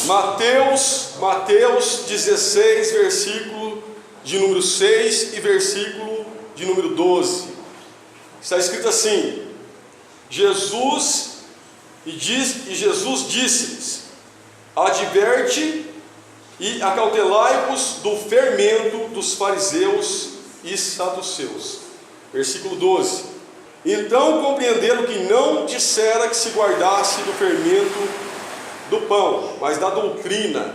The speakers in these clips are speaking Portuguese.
Mateus 16, versículo de número 6 e versículo de número 12. Está escrito assim: Jesus disse-lhes: adverte e acautelai-vos do fermento dos fariseus e saduceus. Versículo 12: então compreenderam que não dissera que se guardasse do fermento do pão, mas da doutrina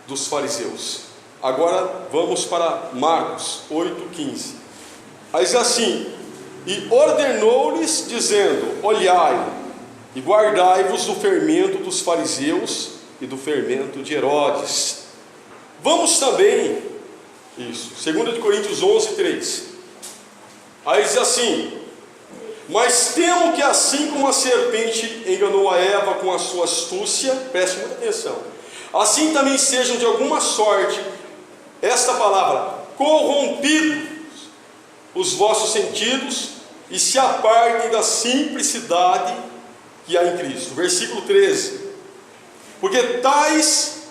dos fariseus. Agora vamos para Marcos 8,15. Aí diz assim: e ordenou-lhes, dizendo: olhai e guardai-vos do fermento dos fariseus e do fermento de Herodes. Vamos também, isso, 2 Coríntios 11:3. Aí diz assim: mas temo que assim como a serpente enganou a Eva com a sua astúcia, preste muita atenção, assim também sejam de alguma sorte, esta palavra, corrompidos os vossos sentidos, e se apartem da simplicidade que há em Cristo. Versículo 13: porque tais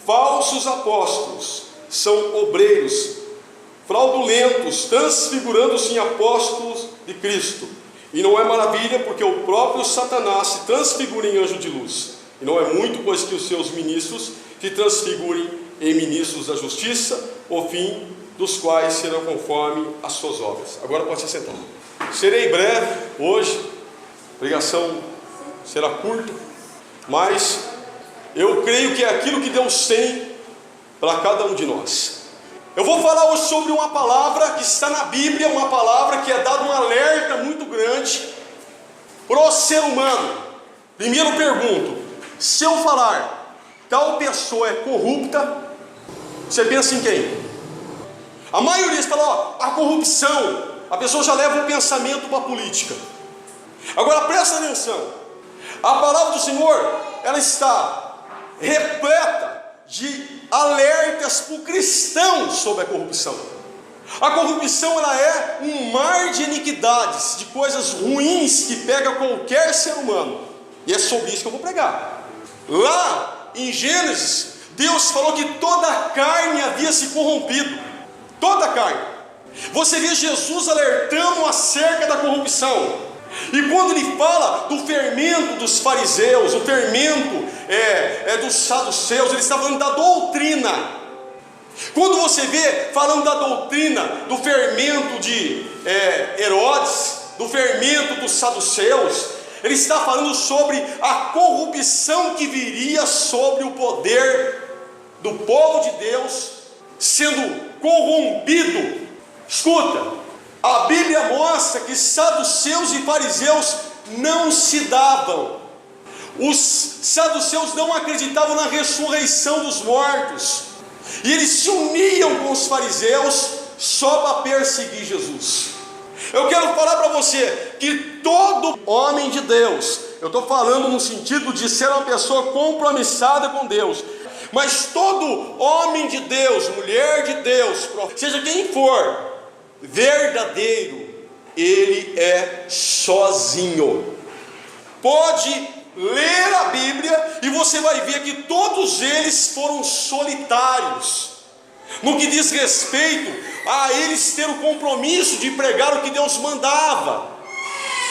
falsos apóstolos são obreiros fraudulentos, transfigurando-se em apóstolos de Cristo. E não é maravilha, porque o próprio Satanás se transfigura em anjo de luz. E não é muito, pois que os seus ministros se transfigurem em ministros da justiça, o fim dos quais serão conforme as suas obras. Agora pode se sentar. Serei breve hoje, a pregação será curta, mas eu creio que é aquilo que Deus tem para cada um de nós. Eu vou falar hoje sobre uma palavra que está na Bíblia, uma palavra que é dado um alerta muito grande para o ser humano. Primeiro pergunto: se eu falar tal pessoa é corrupta, você pensa em quem? A maioria fala, a corrupção, a pessoa já leva um pensamento para a política. Agora presta atenção, a palavra do Senhor, ela está repleta de alertas para o cristão sobre a corrupção. A corrupção, ela é um mar de iniquidades, de coisas ruins que pega qualquer ser humano. E é sobre isso que eu vou pregar. Lá em Gênesis, Deus falou que toda a carne havia se corrompido. Toda a carne. Você vê Jesus alertando acerca da corrupção. E quando ele fala do fermento dos fariseus, o fermento dos saduceus, ele está falando da doutrina. Quando você vê falando da doutrina, do fermento de Herodes, do fermento dos saduceus, ele está falando sobre a corrupção que viria sobre o poder do povo de Deus sendo corrompido. Escuta, a Bíblia mostra que saduceus e fariseus não se davam. Os saduceus não acreditavam na ressurreição dos mortos, e eles se uniam com os fariseus só para perseguir Jesus. Eu quero falar para você que todo homem de Deus, eu estou falando no sentido de ser uma pessoa compromissada com Deus, mas todo homem de Deus, mulher de Deus, seja quem for, verdadeiro, ele é sozinho. Pode ler a Bíblia e você vai ver que todos eles foram solitários no que diz respeito a eles ter o compromisso de pregar o que Deus mandava.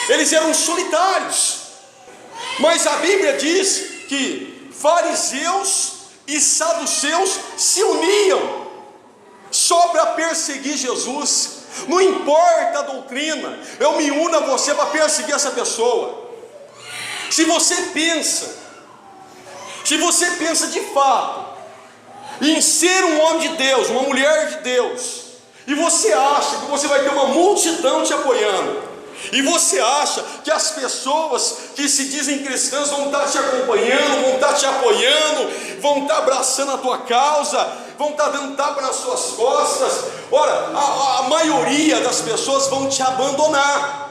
Eles eram solitários. Mas a Bíblia diz que fariseus e saduceus se uniam só para perseguir Jesus. Não importa a doutrina, eu me uno a você para perseguir essa pessoa. Se você pensa de fato em ser um homem de Deus, uma mulher de Deus, e você acha que você vai ter uma multidão te apoiando, e você acha que as pessoas que se dizem cristãs vão estar te acompanhando, vão estar te apoiando, vão estar abraçando a tua causa, vão estar dando tapa nas suas costas, ora, a maioria das pessoas vão te abandonar.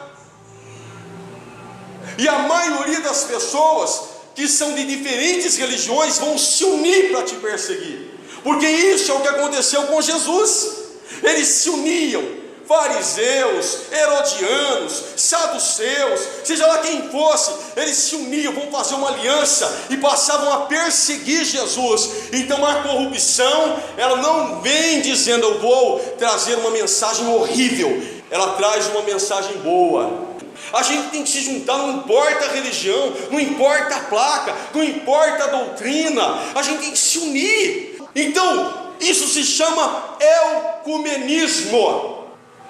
E a maioria das pessoas que são de diferentes religiões vão se unir para te perseguir, porque isso é o que aconteceu com Jesus. Eles se uniam, fariseus, herodianos, saduceus, seja lá quem fosse, eles se uniam, vão fazer uma aliança e passavam a perseguir Jesus. Então a corrupção, ela não vem dizendo eu vou trazer uma mensagem horrível, ela traz uma mensagem boa. A gente tem que se juntar, não importa a religião, não importa a placa, não importa a doutrina, a gente tem que se unir. Então, isso se chama ecumenismo,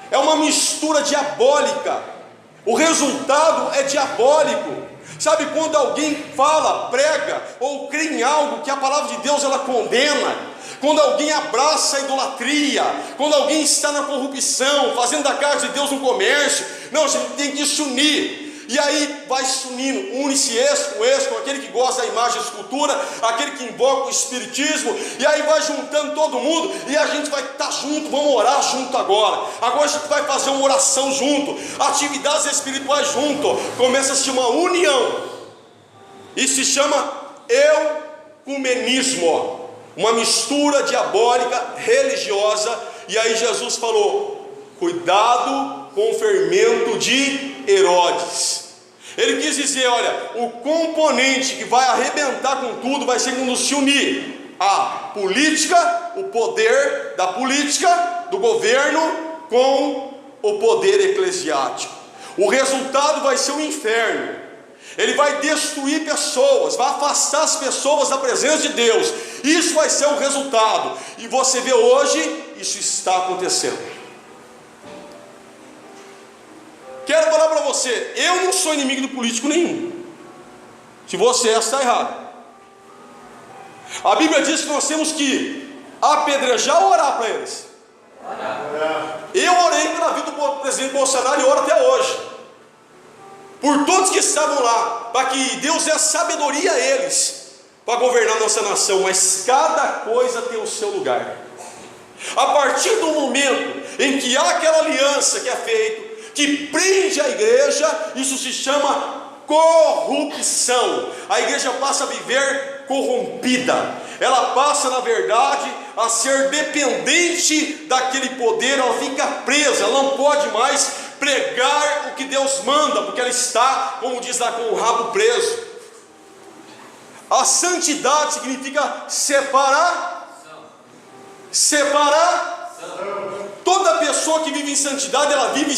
é uma mistura diabólica, o resultado é diabólico. Sabe quando alguém fala, prega ou crê em algo que a palavra de Deus ela condena? Quando alguém abraça a idolatria, quando alguém está na corrupção, fazendo da casa de Deus um comércio, não, a gente tem que se unir. E aí vai se unindo, une-se esse com aquele que gosta da imagem e escultura, aquele que invoca o espiritismo, e aí vai juntando todo mundo, e a gente vai estar junto, vamos orar junto agora. Agora a gente vai fazer uma oração junto, atividades espirituais junto, começa-se uma união. Isso se chama ecumenismo, uma mistura diabólica, religiosa. E aí Jesus falou, cuidado com o fermento de Herodes. Ele quis dizer, olha, o componente que vai arrebentar com tudo vai ser quando se unir a política, o poder da política, do governo, com o poder eclesiástico. O resultado vai ser o inferno. Ele vai destruir pessoas, vai afastar as pessoas da presença de Deus. Isso vai ser o resultado. E você vê hoje, isso está acontecendo. Quero falar para você, eu não sou inimigo do político nenhum. Se você é, está errado. A Bíblia diz que nós temos que apedrejar ou orar para eles. Eu orei pela vida do presidente Bolsonaro e oro até hoje. Por todos que estavam lá, para que Deus dê a sabedoria a eles, para governar nossa nação, mas cada coisa tem o seu lugar. A partir do momento em que há aquela aliança que é feita, que prende a igreja, isso se chama corrupção. A igreja passa a viver corrompida, ela passa na verdade a ser dependente daquele poder, ela fica presa, ela não pode mais pregar o que Deus manda, porque ela está, como diz lá, com o rabo preso. A santidade significa separar. Toda pessoa que vive em santidade, ela vive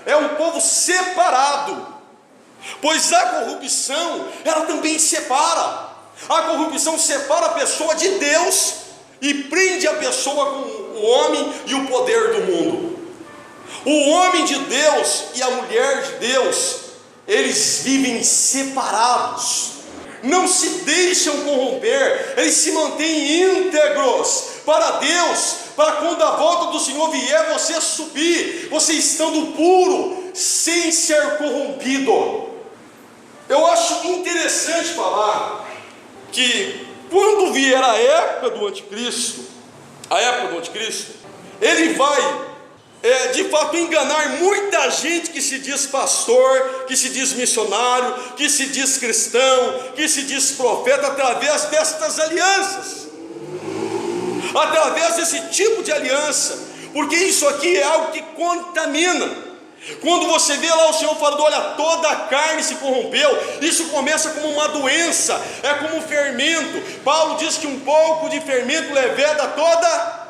é um povo separado. Pois a corrupção, ela também separa. A corrupção separa a pessoa de Deus e prende a pessoa com o homem e o poder do mundo. O homem de Deus e a mulher de Deus, eles vivem separados, não se deixam corromper, eles se mantêm íntegros para Deus, para quando a volta do Senhor vier, você subir, você estando puro, sem ser corrompido. Eu acho interessante falar que quando vier a época do anticristo, ele vai de fato enganar muita gente que se diz pastor, que se diz missionário, que se diz cristão, que se diz profeta, através destas alianças, através desse tipo de aliança, porque isso aqui é algo que contamina. Quando você vê lá o Senhor falando, olha, toda a carne se corrompeu, isso começa como uma doença, é como um fermento. Paulo diz que um pouco de fermento leveda toda.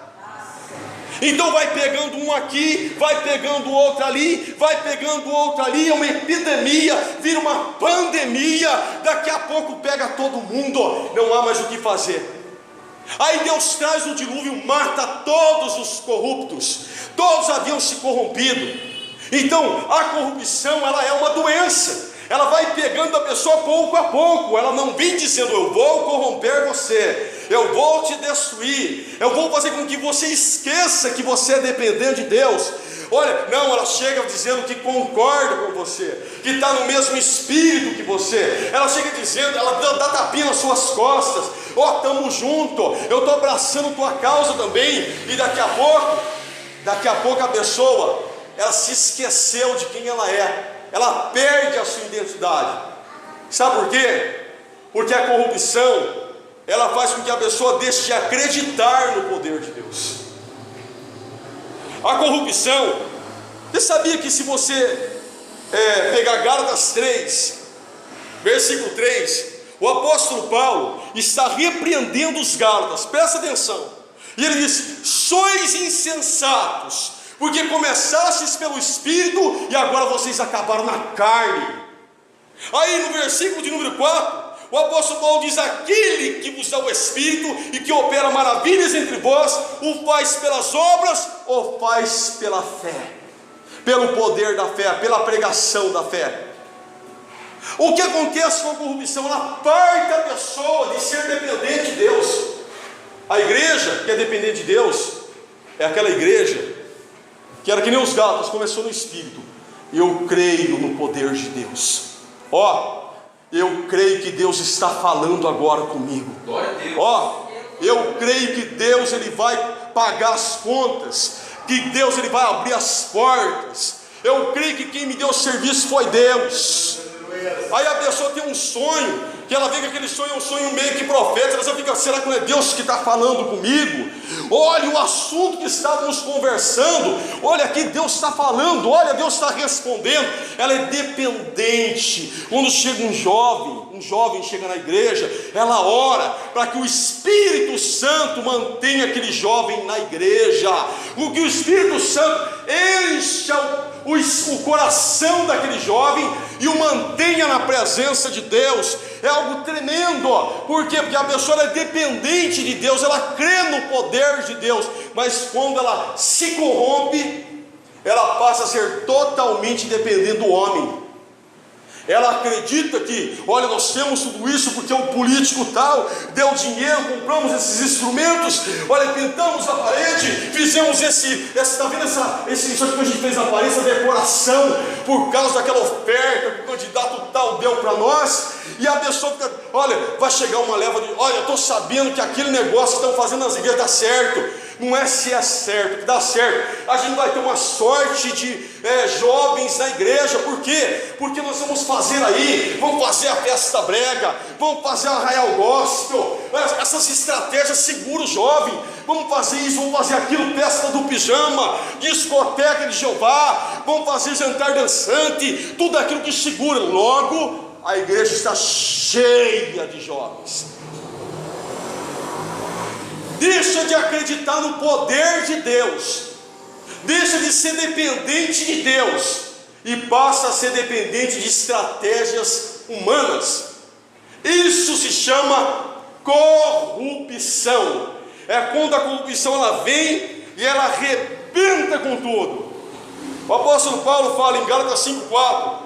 Então vai pegando um aqui, vai pegando outro ali, vai pegando outro ali, é uma epidemia, vira uma pandemia, daqui a pouco pega todo mundo, não há mais o que fazer. Aí Deus traz o dilúvio, mata todos os corruptos, todos haviam se corrompido. Então a corrupção, ela é uma doença, ela vai pegando a pessoa pouco a pouco, ela não vem dizendo eu vou corromper você, eu vou te destruir, eu vou fazer com que você esqueça que você é dependente de Deus. Olha, não, ela chega dizendo que concorda com você, que está no mesmo espírito que você, ela chega dizendo, ela dá tapinha nas suas costas, ó, estamos juntos, eu estou abraçando tua causa também, e daqui a pouco a pessoa, ela se esqueceu de quem ela é, ela perde a sua identidade. Sabe por quê? Porque a corrupção, ela faz com que a pessoa deixe de acreditar no poder de Deus. A corrupção. Você sabia que se você pegar Gálatas 3, versículo 3, o apóstolo Paulo está repreendendo os Gálatas, presta atenção, e ele diz: sois insensatos, porque começastes pelo Espírito, e agora vocês acabaram na carne. Aí no versículo de número 4, o apóstolo Paulo diz: aquele que vos dá o Espírito e que opera maravilhas entre vós, o faz pelas obras ou faz pela fé? Pelo poder da fé, pela pregação da fé. O que acontece com a corrupção? Ela parte a pessoa de ser dependente de Deus. A igreja que é dependente de Deus é aquela igreja que era que nem os Gálatas, começou no Espírito. Eu creio no poder de Deus. Eu creio que Deus está falando agora comigo. Eu creio que Deus ele vai pagar as contas, que Deus ele vai abrir as portas. Eu creio que quem me deu o serviço foi Deus. Aí a pessoa tem um sonho, que ela vê que aquele sonho é um sonho meio que profético. Ela fica: será que não é Deus que está falando comigo? Olha o assunto que estávamos conversando, olha aqui, Deus está falando, olha, Deus está respondendo. Ela é dependente. Quando chega um jovem chega na igreja, ela ora para que o Espírito Santo mantenha aquele jovem na igreja, o que o Espírito Santo encha o coração daquele jovem e o mantenha na presença de Deus. É algo tremendo. Por quê? Porque a pessoa é dependente de Deus, ela crê no poder de Deus, mas quando ela se corrompe, ela passa a ser totalmente dependente do homem. Ela acredita que, olha, nós temos tudo isso porque o político tal deu dinheiro, compramos esses instrumentos, olha, pintamos a parede, fizemos está vendo isso aqui que a gente fez na parede, essa decoração, por causa daquela oferta que o candidato tal deu para nós. E a pessoa fica: olha, vai chegar uma leva de: olha, eu estou sabendo que aquele negócio que estão fazendo nas igrejas dá certo. Não é se é certo, que dá certo. A gente vai ter uma sorte de jovens na igreja. Por quê? Porque nós vamos fazer vamos fazer a festa brega, vamos fazer a Arraial Gospel, essas estratégias seguram o jovem. Vamos fazer isso, vamos fazer aquilo, festa do pijama, discoteca de Jeová, vamos fazer jantar dançante, tudo aquilo que segura. Logo, a igreja está cheia de jovens. Deixa de acreditar no poder de Deus, deixa de ser dependente de Deus e passa a ser dependente de estratégias humanas. Isso se chama corrupção. É quando a corrupção ela vem e ela arrebenta com tudo. O apóstolo Paulo fala em Gálatas 5,4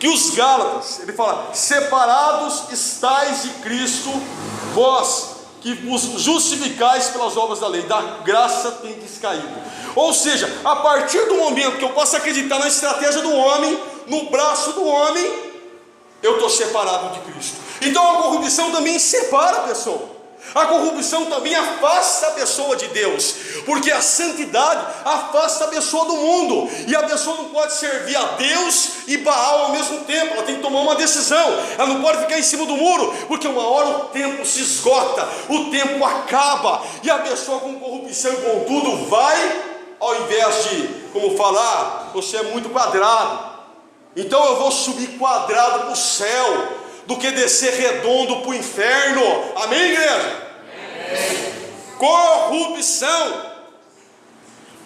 que os Gálatas, ele fala: separados estáis de Cristo, vós que vos justificais pelas obras da lei, da graça tendes caído. Ou seja, a partir do momento que eu posso acreditar na estratégia do homem, no braço do homem, eu estou separado de Cristo. Então a corrupção também separa a pessoa. A corrupção também afasta a pessoa de Deus, porque a santidade afasta a pessoa do mundo, e a pessoa não pode servir a Deus e Baal ao mesmo tempo. Ela tem que tomar uma decisão, ela não pode ficar em cima do muro, porque uma hora o tempo se esgota, o tempo acaba, e a pessoa com corrupção e com tudo vai, ao invés de, como falar, você é muito quadrado, então eu vou subir quadrado para o céu, do que descer redondo para o inferno. Amém, igreja? Amém. Corrupção.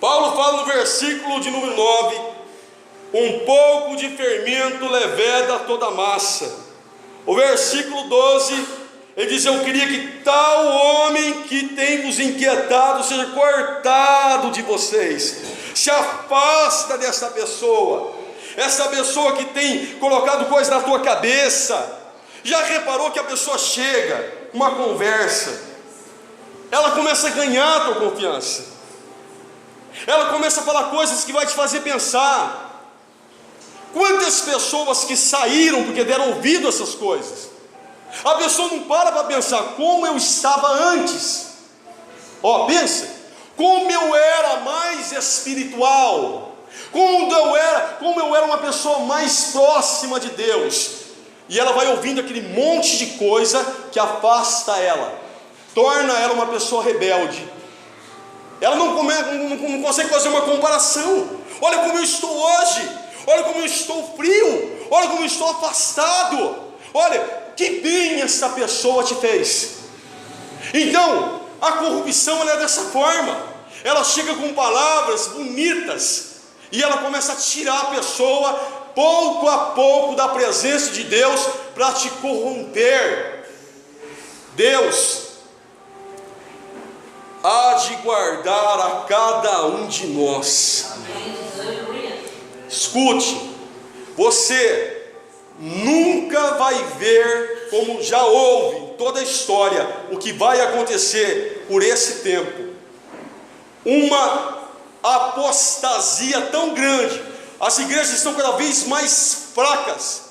Paulo fala no versículo de número 9: um pouco de fermento leveda toda a massa. O versículo 12, ele diz: eu queria que tal homem que tem vos inquietado seja cortado de vocês. Se afasta dessa pessoa, essa pessoa que tem colocado coisas na tua cabeça. Já reparou que a pessoa chega, uma conversa, ela começa a ganhar a tua confiança, ela começa a falar coisas que vai te fazer pensar. Quantas pessoas que saíram porque deram ouvido a essas coisas? A pessoa não para pensar como eu estava antes. Pensa, como eu era mais espiritual, como eu era uma pessoa mais próxima de Deus. E ela vai ouvindo aquele monte de coisa que afasta ela, torna ela uma pessoa rebelde. ela não consegue fazer uma comparação. Olha como eu estou hoje, olha como eu estou frio, olha como eu estou afastado, olha que bem essa pessoa te fez. Então a corrupção ela é dessa forma, ela chega com palavras bonitas e ela começa a tirar a pessoa pouco a pouco da presença de Deus para te corromper. Deus há de guardar a cada um de nós. Escute, você nunca vai ver, como já houve em toda a história, o que vai acontecer por esse tempo, uma apostasia tão grande. As igrejas estão cada vez mais fracas,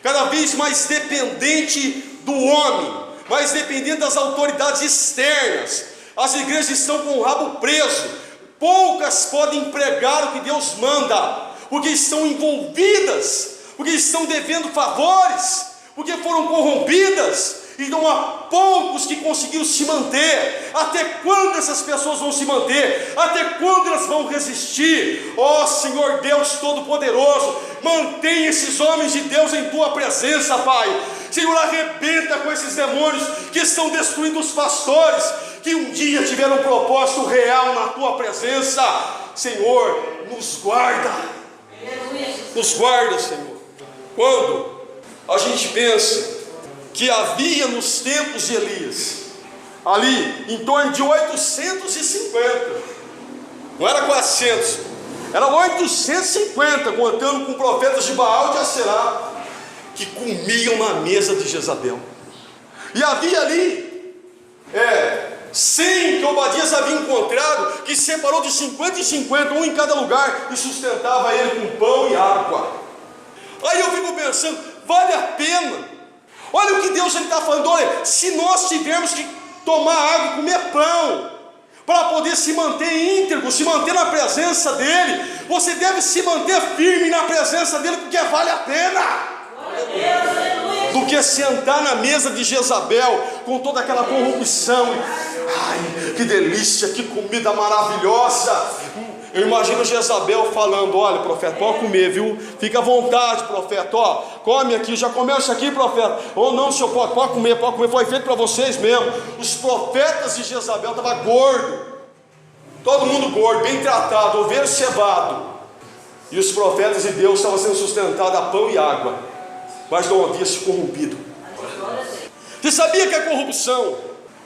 cada vez mais dependentes do homem, mais dependentes das autoridades externas. As igrejas estão com o rabo preso, poucas podem pregar o que Deus manda, porque estão envolvidas, porque estão devendo favores, porque foram corrompidas. Então há poucos que conseguiram se manter. Até quando essas pessoas vão se manter? Até quando elas vão resistir? Ó Senhor Deus Todo-Poderoso, mantém esses homens de Deus em tua presença, Pai. Senhor, arrebenta com esses demônios que estão destruindo os pastores, que um dia tiveram um propósito real na tua presença. Senhor, nos guarda, Senhor. Quando a gente pensa que havia nos tempos de Elias, ali em torno de 850, não era 400, era 850, contando com profetas de Baal e de Aserá, que comiam na mesa de Jezabel. E havia ali 100 que Obadias havia encontrado, que separou de 50 em 50, um em cada lugar, e sustentava ele com pão e água. Aí eu fico pensando, vale a pena? Olha o que Deus está falando. Olha, se nós tivermos que tomar água e comer pão para poder se manter íntegro, se manter na presença dele, você deve se manter firme na presença dele, porque vale a pena. Do que sentar na mesa de Jezabel com toda aquela corrupção. Ai, que delícia, que comida maravilhosa. Eu imagino Jezabel falando: olha, profeta, pode comer, viu? Fica à vontade, profeta, ó, come aqui, já comeu isso aqui, profeta? Ou não, senhor, pode comer, foi feito para vocês mesmo. Os profetas de Jezabel estavam gordos, todo mundo gordo, bem tratado, ovelho cevado, e os profetas de Deus estavam sendo sustentados a pão e água, mas não havia se corrompido. Você sabia que a corrupção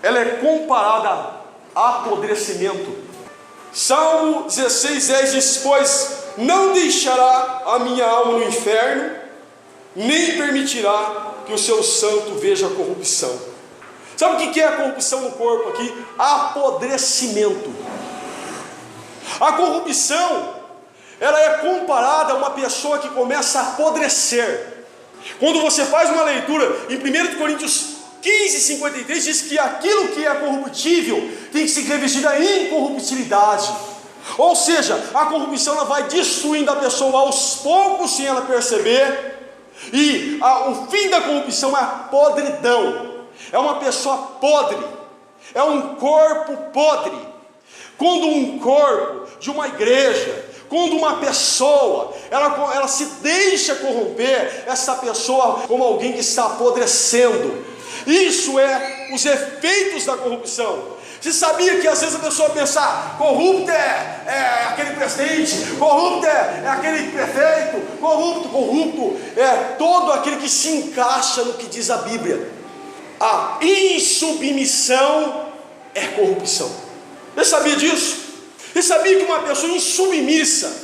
ela é comparada a apodrecimento? Salmo 16:10 diz: pois não deixará a minha alma no inferno, nem permitirá que o seu santo veja a corrupção. Sabe o que é a corrupção no corpo aqui? Apodrecimento. A corrupção ela é comparada a uma pessoa que começa a apodrecer. Quando você faz uma leitura em 1 Coríntios 15:53, diz que aquilo que é corruptível tem que se revestir da incorruptibilidade. Ou seja, a corrupção ela vai destruindo a pessoa aos poucos, sem ela perceber. E o fim da corrupção é a podridão. É uma pessoa podre, é um corpo podre. Quando um corpo de uma igreja, quando uma pessoa ela se deixa corromper, essa pessoa como alguém que está apodrecendo. Isso é os efeitos da corrupção. Você sabia que às vezes a pessoa pensa: corrupto é aquele presidente, corrupto é aquele prefeito, corrupto é todo aquele que se encaixa no que diz a Bíblia. A insubmissão é corrupção. Você sabia disso? Você sabia que uma pessoa insubmissa,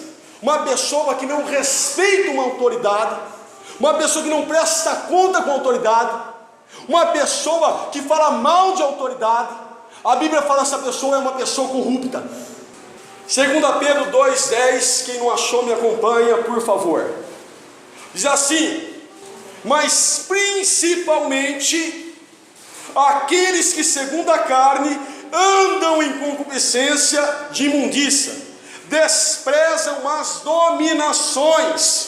uma pessoa que não respeita uma autoridade, uma pessoa que não presta conta com a autoridade, uma pessoa que fala mal de autoridade, a Bíblia fala que essa pessoa é uma pessoa corrupta. 2 Pedro 2:10, quem não achou me acompanha, por favor. Diz assim: mas principalmente aqueles que segundo a carne andam em concupiscência de imundícia, desprezam as dominações,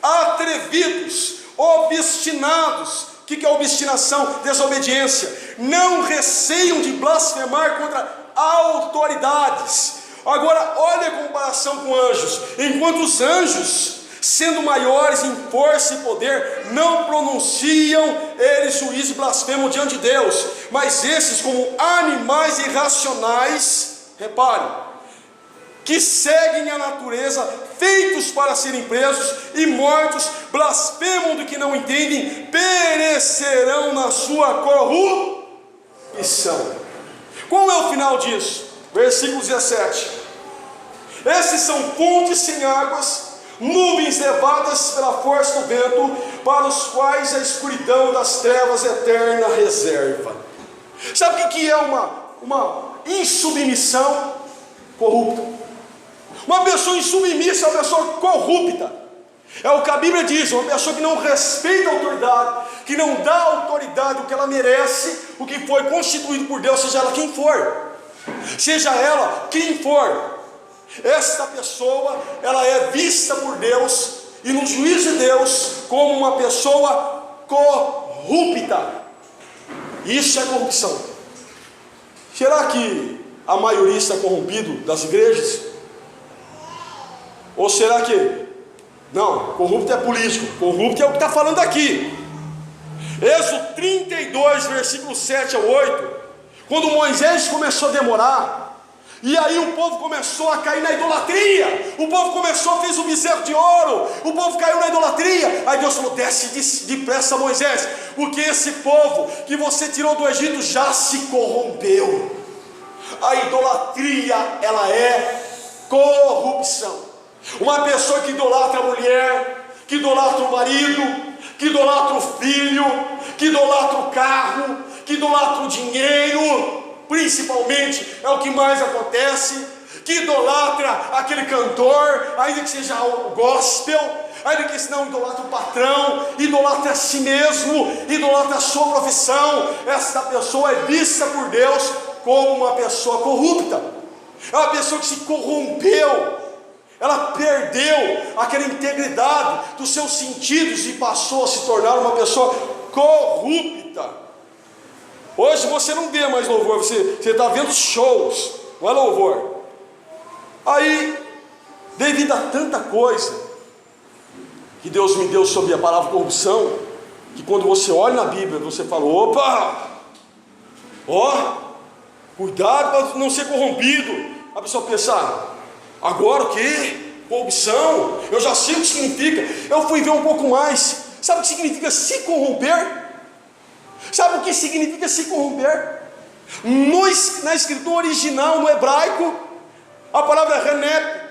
atrevidos, obstinados. O que é obstinação? Desobediência. Não receiam de blasfemar contra autoridades. Agora, olha a comparação com anjos. Enquanto os anjos, sendo maiores em força e poder, não pronunciam eles juízo e blasfemam diante de Deus, mas esses, como animais irracionais, reparem, que seguem a natureza, feitos para serem presos e mortos, blasfemam do que não entendem, perecerão na sua corrupção. Qual é o final disso? Versículo 17: esses são fontes sem águas, nuvens levadas pela força do vento, para os quais a escuridão das trevas eterna reserva. Sabe o que é uma insubmissão corrupta? Uma pessoa insubmissa é uma pessoa corrupta. É o que a Bíblia diz: uma pessoa que não respeita a autoridade, que não dá à autoridade o que ela merece, o que foi constituído por Deus, seja ela quem for. Seja ela quem for, esta pessoa, ela é vista por Deus, e no juízo de Deus, como uma pessoa corrupta. Isso é corrupção. Será que a maioria está corrompido das igrejas? Ou será que não, corrupto é político, corrupto é o que está falando aqui. Êxodo 32, versículo 7 ao 8, quando Moisés começou a demorar, e aí o povo começou a cair na idolatria, o povo começou, fez um bezerro de ouro, o povo caiu na idolatria. Aí Deus falou: desce depressa, Moisés, porque esse povo que você tirou do Egito já se corrompeu. A idolatria, ela é corrupção. Uma pessoa que idolatra a mulher, que idolatra o marido, que idolatra o filho, que idolatra o carro, que idolatra o dinheiro, principalmente é o que mais acontece, que idolatra aquele cantor, ainda que seja o gospel, ainda que se não idolatra o patrão, idolatra a si mesmo, idolatra a sua profissão. Essa pessoa é vista por Deus como uma pessoa corrupta, é uma pessoa que se corrompeu. Ela perdeu aquela integridade dos seus sentidos e passou a se tornar uma pessoa corrupta. Hoje você não vê mais louvor, você está vendo shows, não é louvor. Aí, devido a tanta coisa que Deus me deu sobre a palavra corrupção, que quando você olha na Bíblia, você fala: opa, cuidado para não ser corrompido. A pessoa pensa: agora o que? Corrupção? Eu já sei o que significa. Eu fui ver um pouco mais. Sabe o que significa se corromper? Sabe o que significa se corromper? Na escritura original, no hebraico, a palavra renep,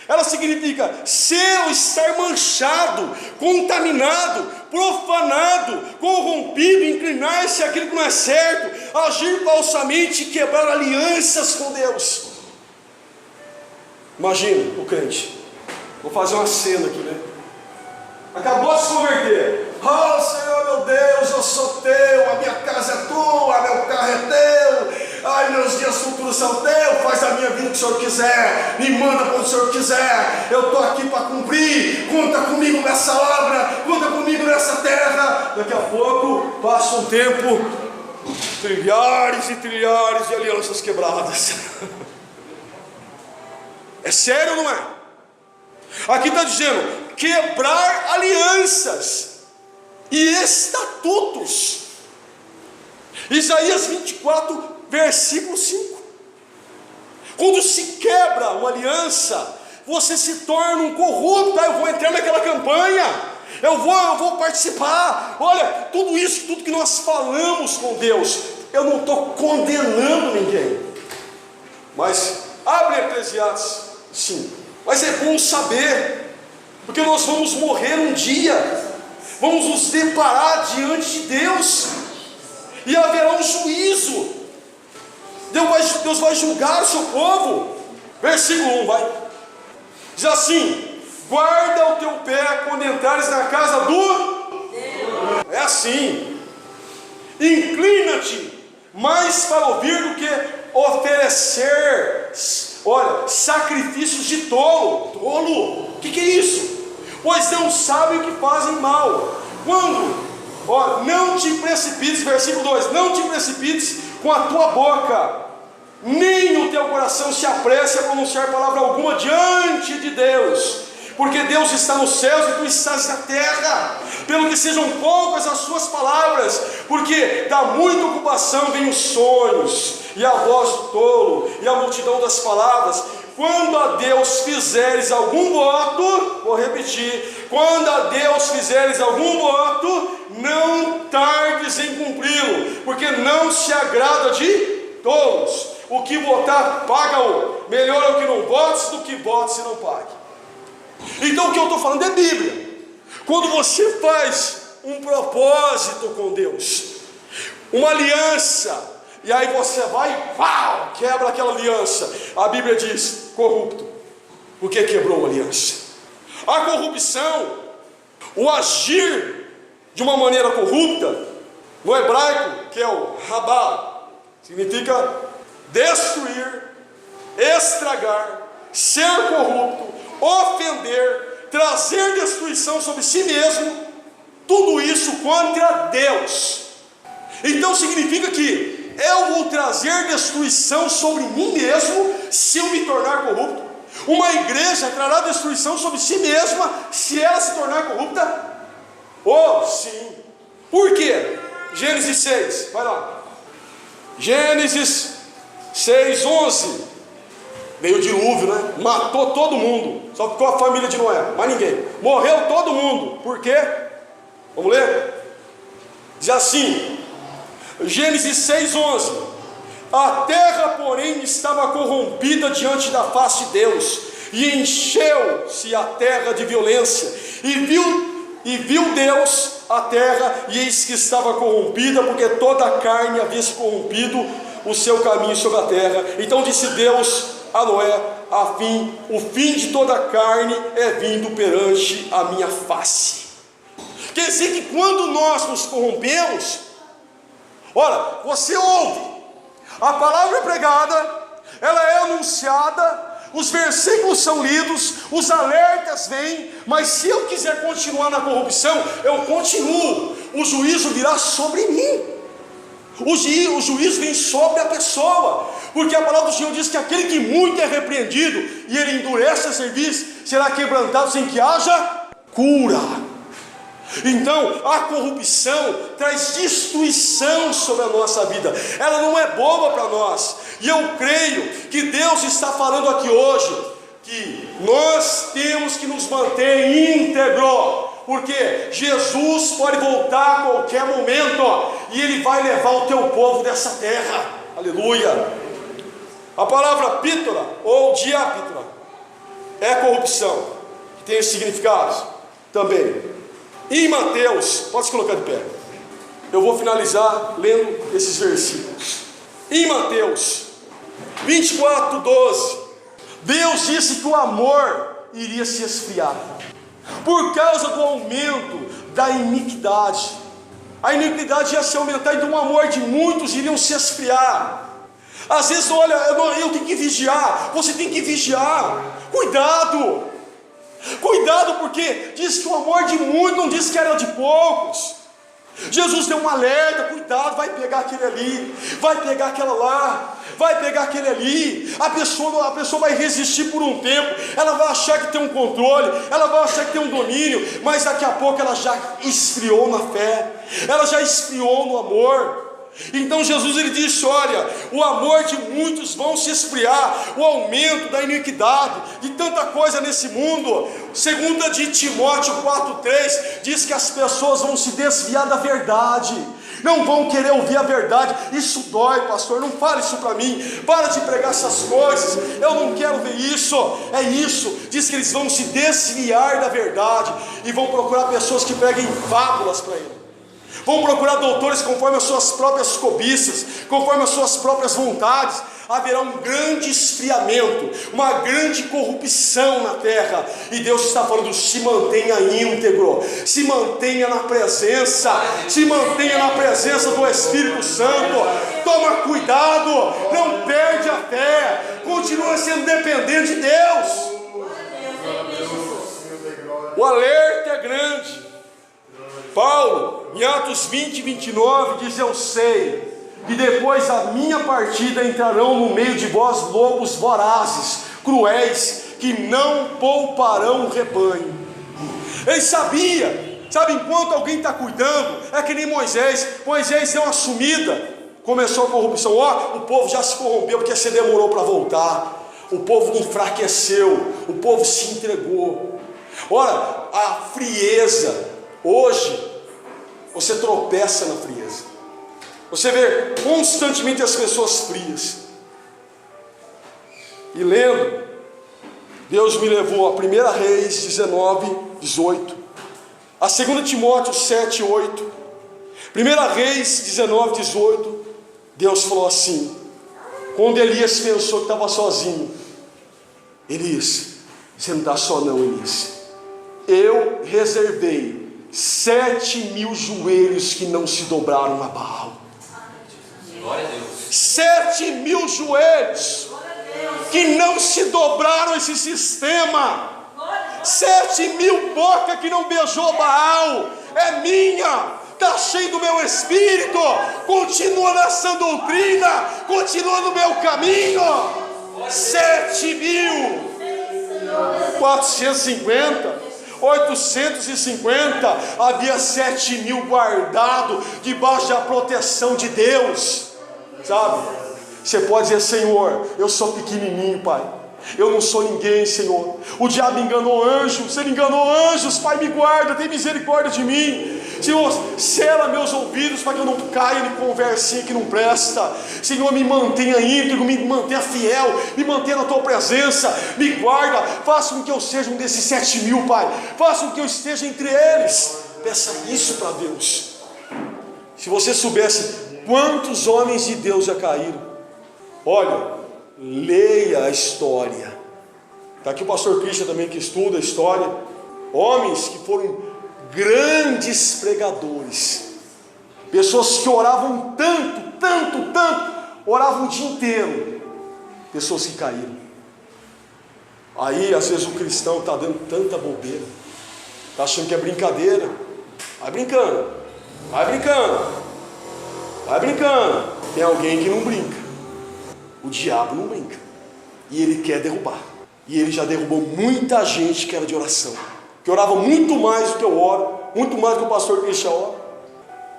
ela significa ser ou estar manchado, contaminado, profanado, corrompido, inclinar-se àquilo que não é certo, agir falsamente e quebrar alianças com Deus. Imagina o crente, vou fazer uma cena aqui, né? Acabou de se converter. Oh Senhor meu Deus, eu sou teu, a minha casa é tua, meu carro é teu, ai, meus dias futuros são teus, faz a minha vida o que o Senhor quiser, me manda para onde o Senhor quiser, eu estou aqui para cumprir, conta comigo nessa obra, conta comigo nessa terra. Daqui a pouco passa um tempo, trilhares e trilhares de alianças quebradas. É sério ou não é? Aqui está dizendo quebrar alianças e estatutos. Isaías 24, versículo 5. Quando se quebra uma aliança, você se torna um corrupto. Eu vou entrar naquela campanha, eu vou participar. Olha, tudo isso, tudo que nós falamos com Deus, eu não estou condenando ninguém, mas abre Eclesiastes 5. Mas é bom saber, porque nós vamos morrer um dia, vamos nos deparar diante de Deus, e haverá um juízo. Deus vai julgar o seu povo. Versículo 1 vai, diz assim: guarda o teu pé quando entrares na casa do Deus. É assim, inclina-te mais para ouvir do que oferecer. Olha, sacrifícios de tolo. O que é isso? Pois não sabem o que fazem mal. Quando? Não te precipites, versículo 2: não te precipites com a tua boca nem o teu coração se apresse a pronunciar palavra alguma diante de Deus, porque Deus está nos céus e tu estás na terra, pelo que sejam poucas as suas palavras, porque da muita ocupação vêm os sonhos, e a voz do tolo, e a multidão das palavras. Quando a Deus fizeres algum voto, vou repetir, quando a Deus fizeres algum voto, não tardes em cumpri-lo, porque não se agrada de tolos. O que votar, paga-o. Melhor é o que não votes do que votes e não pague. Então o que eu estou falando é Bíblia. Quando você faz um propósito com Deus, uma aliança, e aí você vai e pau, quebra aquela aliança, a Bíblia diz, corrupto, porque quebrou a aliança. A corrupção, o agir de uma maneira corrupta, no hebraico, que é o rabá, significa destruir, estragar, ser corrupto, ofender, trazer destruição sobre si mesmo, tudo isso contra Deus. Então significa que eu vou trazer destruição sobre mim mesmo se eu me tornar corrupto. Uma igreja trará destruição sobre si mesma se ela se tornar corrupta? Oh, sim. Por quê? Gênesis 6, vai lá. Gênesis 6, 11. Veio o dilúvio, né? Matou todo mundo. Só ficou a família de Noé, mais ninguém. Morreu todo mundo. Por quê? Vamos ler? Diz assim, Gênesis 6, 11. A terra, porém, estava corrompida diante da face de Deus, e encheu-se a terra de violência, e viu Deus a terra, e eis que estava corrompida, porque toda a carne havia se corrompido o seu caminho sobre a terra. Então disse Deus a Noé, o fim de toda a carne é vindo perante a minha face. Quer dizer que quando nós nos corrompemos, ora, você ouve, a palavra é pregada, ela é anunciada, os versículos são lidos, os alertas vêm, mas se eu quiser continuar na corrupção, eu continuo, o juízo virá sobre mim. O juízo vem sobre a pessoa, porque a palavra do Senhor diz que aquele que muito é repreendido e ele endurece a cerviz, será quebrantado sem que haja cura. Então a corrupção traz destruição sobre a nossa vida, ela não é boba para nós, e eu creio que Deus está falando aqui hoje, que nós temos que nos manter íntegro, porque Jesus pode voltar a qualquer momento, e Ele vai levar o teu povo dessa terra, aleluia. A palavra pítora, ou diápitra, é corrupção, que tem esse significado também. Em Mateus, pode se colocar de pé, eu vou finalizar lendo esses versículos. Em Mateus 24, 12, Deus disse que o amor iria se esfriar, por causa do aumento da iniquidade. A iniquidade ia se aumentar, então o amor de muitos iriam se esfriar. Às vezes, olha, eu tenho que vigiar, você tem que vigiar, cuidado, porque diz que o amor de muitos, não diz que era de poucos. Jesus deu um alerta, cuidado, vai pegar aquele ali, vai pegar aquela lá, vai pegar aquele ali. A pessoa vai resistir por um tempo, ela vai achar que tem um controle, ela vai achar que tem um domínio, mas daqui a pouco ela já esfriou na fé, ela já esfriou no amor. Então Jesus ele disse, olha, o amor de muitos vão se esfriar, o aumento da iniquidade, de tanta coisa nesse mundo. Segunda de Timóteo 4,3 diz que as pessoas vão se desviar da verdade, não vão querer ouvir a verdade. Isso dói, pastor, não fale isso para mim, para de pregar essas coisas, eu não quero ver isso. É isso, diz que eles vão se desviar da verdade, e vão procurar pessoas que preguem fábulas para eles, vão procurar doutores conforme as suas próprias cobiças, conforme as suas próprias vontades. Haverá um grande esfriamento, uma grande corrupção na terra, e Deus está falando, se mantenha íntegro, se mantenha na presença, se mantenha na presença do Espírito Santo, toma cuidado, não perde a fé, continua sendo dependente de Deus. O alerta é grande. Paulo, em Atos 20, 29, diz, eu sei e depois da minha partida entrarão no meio de vós lobos vorazes, cruéis, que não pouparão o rebanho. Ele sabia, sabe, enquanto alguém está cuidando, é que nem Moisés deu uma sumida, começou a corrupção, o povo já se corrompeu porque você demorou para voltar, o povo enfraqueceu, o povo se entregou. Ora, a frieza, hoje, você tropeça na frieza, você vê constantemente as pessoas frias. E lendo, Deus me levou a 1 Reis 19, 18, a 2 Timóteo 7, 8, 1 Reis 19, 18, Deus falou assim, quando Elias pensou que estava sozinho, Elias, você não está só não, Elias, eu reservei 7.000 joelhos que não se dobraram a Baal. Glória a Deus. 7.000 joelhos que não se dobraram a esse sistema. 7.000 bocas que não beijou Baal. É minha, está cheio do meu espírito. Continua nessa doutrina, continua no meu caminho. 7.450, 850, havia 7.000 guardados debaixo da proteção de Deus, sabe? Você pode dizer, Senhor, eu sou pequenininho, Pai, eu não sou ninguém, Senhor, o diabo enganou anjos, ele enganou anjos, Pai, me guarda, tem misericórdia de mim, Senhor, sela meus ouvidos para que eu não caia em conversinha que não presta, Senhor, me mantenha íntegro, me mantenha fiel, me mantenha na Tua presença, me guarda, faça com que eu seja um desses 7.000, Pai, faça com que eu esteja entre eles. Peça isso para Deus. Se você soubesse quantos homens de Deus já caíram, olha, leia a história. Está aqui o pastor Christian também, que estuda a história. Homens que foram grandes pregadores, pessoas que oravam tanto, oravam o dia inteiro, pessoas que caíram. Aí às vezes o cristão está dando tanta bobeira, está achando que é brincadeira, vai brincando, tem alguém que não brinca, o diabo não brinca, e ele quer derrubar, e ele já derrubou muita gente que era de oração, que orava muito mais do que eu oro, muito mais do que o pastor Christian ora.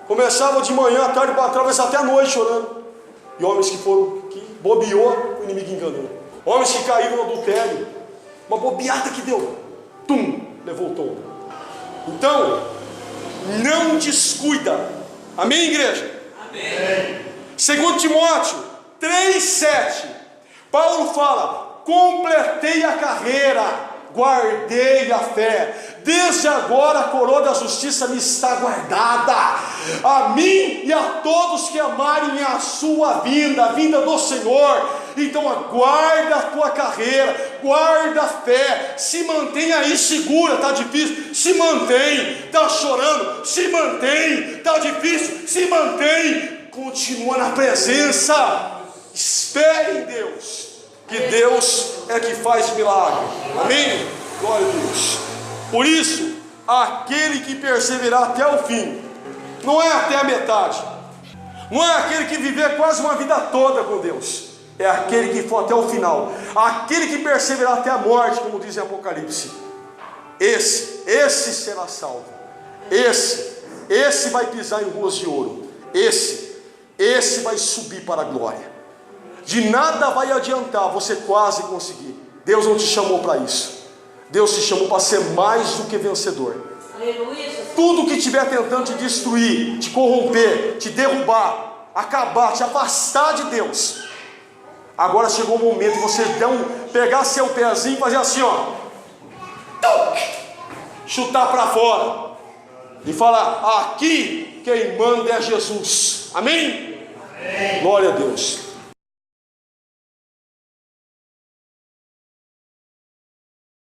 Começava de manhã, à tarde, para atravessar até a noite orando. E homens que bobeou, o inimigo enganou. Homens que caíram no adultério, uma bobeada que deu, levou o tombo. Então, não descuida. Amém, igreja? Amém. 2 Timóteo 3,7, Paulo fala, completei a carreira, guardei a fé, desde agora a coroa da justiça me está guardada, a mim e a todos que amarem a sua vinda, a vinda do Senhor. Então aguarda a tua carreira, guarda a fé, se mantém aí segura, está difícil, se mantém, está chorando, se mantém, está difícil, se mantém, continua na presença, espere em Deus, que Deus é que faz milagre. Amém? Glória a Deus. Por isso, aquele que perseverar até o fim, não é até a metade, não é aquele que viver quase uma vida toda com Deus, é aquele que for até o final, aquele que perseverar até a morte, como diz em Apocalipse. Esse será salvo. Esse vai pisar em ruas de ouro. Esse vai subir para a glória. De nada vai adiantar você quase conseguir. Deus não te chamou para isso. Deus te chamou para ser mais do que vencedor. Tudo que estiver tentando te destruir, te corromper, te derrubar, acabar, te afastar de Deus, agora chegou o momento de você pegar seu pezinho e fazer assim, chutar para fora e falar, aqui quem manda é Jesus. Amém? Glória a Deus.